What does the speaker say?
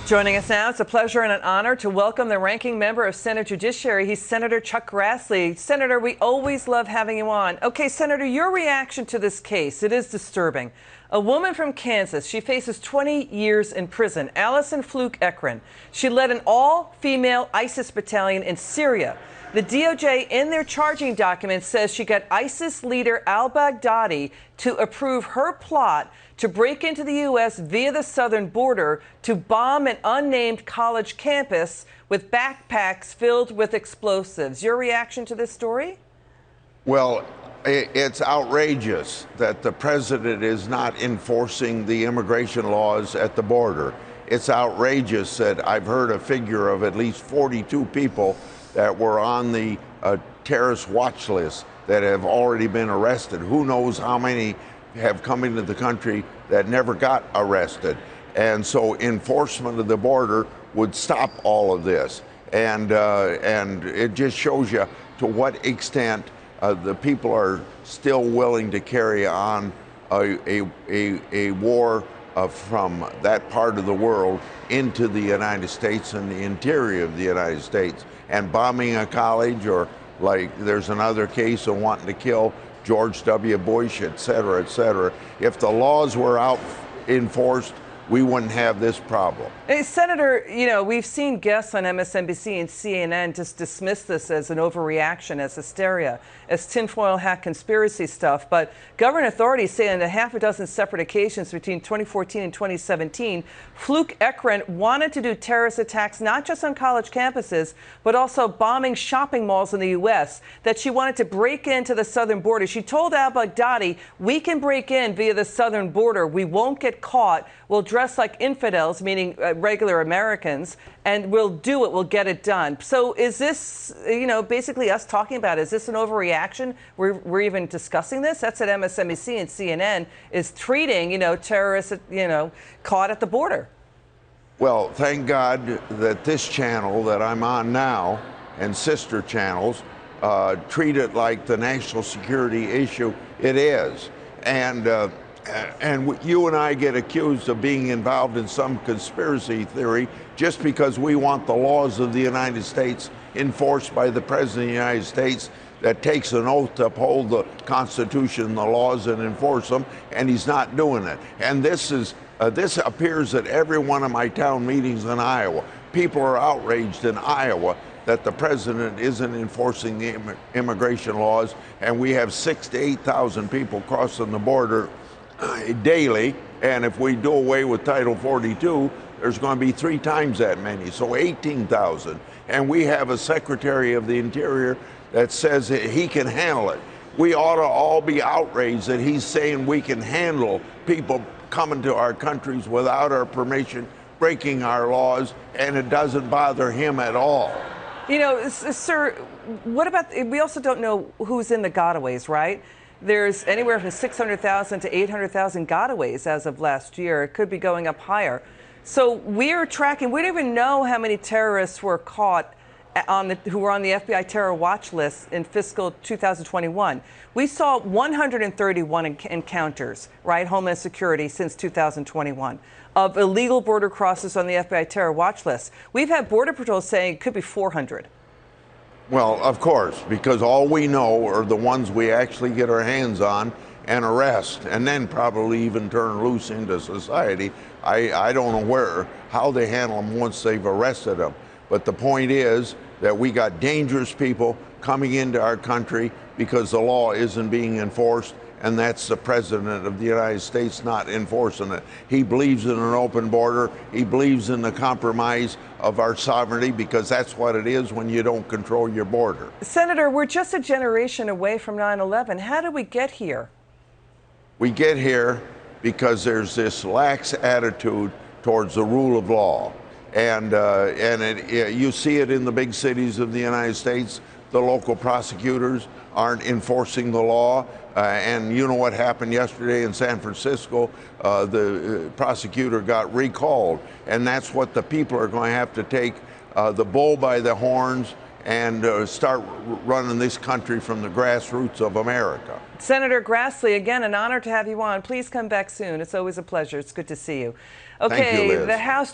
Joining us now, it's a pleasure and an honor to welcome the ranking member of Senate Judiciary. He's Senator Chuck Grassley. Senator, we always love having you on. Okay, Senator, your reaction to this case, it is disturbing. A woman from Kansas, she faces 20 years in prison. Allison Fluke Ekren. She led an all-female ISIS battalion in Syria. The DOJ, in their charging documents, says she got ISIS leader al-Baghdadi to approve her plot to break into the U.S. via the southern border to bomb an unnamed college campus with backpacks filled with explosives. Your reaction to this story? Well, it's outrageous that the president is not enforcing the immigration laws at the border. It's outrageous that I've heard a figure of at least 42 people that were on the terrorist watch list that have already been arrested. Who knows how many have come into the country that never got arrested. And so enforcement of the border would stop all of this. And it just shows you to what extent the people are still willing to carry on a war from that part of the world into the United States and the interior of the United States, and bombing a college, or like there's another case of wanting to kill George W. Bush, et cetera, et cetera. If the laws were out enforced, we wouldn't have this problem. Hey, Senator, you know, we've seen guests on MSNBC and CNN just dismiss this as an overreaction, as hysteria, as tinfoil hat conspiracy stuff. But government authorities say on a half a dozen separate occasions between 2014 and 2017, Fluke Ekren wanted to do terrorist attacks not just on college campuses, but also bombing shopping malls in the U.S., that she wanted to break into the southern border. She told al-Baghdadi, we can break in via the southern border. We won't get caught. We'll dress like infidels, meaning regular Americans, and we'll do it. We'll get it done. So is this, you know, basically us talking about, is this an overreaction? We're even discussing this? That's at MSNBC and CNN is treating, you know, terrorists, you know, caught at the border. Well, thank God that this channel that I'm on now and sister channels treat it like the national security issue it is. And you and I get accused of being involved in some conspiracy theory just because we want the laws of the United States enforced by the President of the United States, that takes an oath to uphold the Constitution and the laws and enforce them, and he's not doing it. And this appears at every one of my town meetings in Iowa. People are outraged in Iowa that the president isn't enforcing the immigration laws, and we have 6,000 to 8,000 people crossing the border daily, and if we do away with Title 42, there's going to be 3 times that many, so 18,000. And we have a Secretary of the Interior that says that he can handle it. We ought to all be outraged that he's saying we can handle people coming to our countries without our permission, breaking our laws, and it doesn't bother him at all. You know, sir, what about, we also don't know who's in the gotaways, right? There's anywhere from 600,000 to 800,000 gotaways as of last year. It could be going up higher. So we're tracking, we don't even know how many terrorists were caught who were on the FBI terror watch list in fiscal 2021. We saw 131 encounters, right, Homeland Security, since 2021 of illegal border crosses on the FBI terror watch list. We've had Border Patrol saying it could be 400. Well, of course, because all we know are the ones we actually get our hands on and arrest, and then probably even turn loose into society. I don't know how they handle them once they've arrested them. But the point is that we got dangerous people coming into our country because the law isn't being enforced, and that's the President of the United States not enforcing it. He believes in an open border. He believes in the compromise of our sovereignty, because that's what it is when you don't control your border. Senator, we're just a generation away from 9/11. How did we get here? We get here because there's this lax attitude towards the rule of law. And you see it in the big cities of the United States. The local prosecutors aren't enforcing the law. And you know what happened yesterday in San Francisco? The prosecutor got recalled. And that's what the people are going to have to take the bull by the horns and start running this country from the grassroots of America. Senator Grassley, again, an honor to have you on. Please come back soon. It's always a pleasure. It's good to see you. Okay, Thank you, Liz. The House